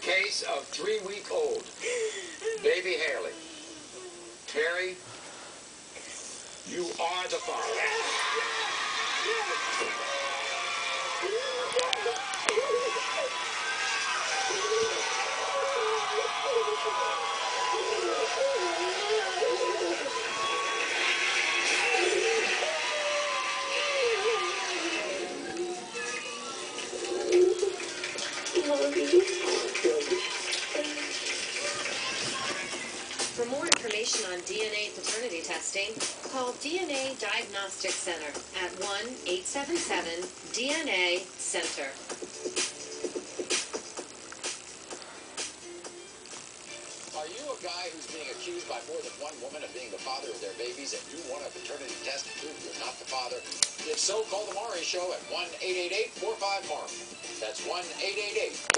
case of 3-week-old baby Haley. Terry, you are the father. For more information on DNA paternity testing, call DNA Diagnostic Center at 1-877-DNA-CENTER. Are you a guy who's being accused by more than one woman of being the father of their babies and you want a paternity test to prove you're not the father? If so, call the Maury Show at 1-888-45-MAURY. That's 1-888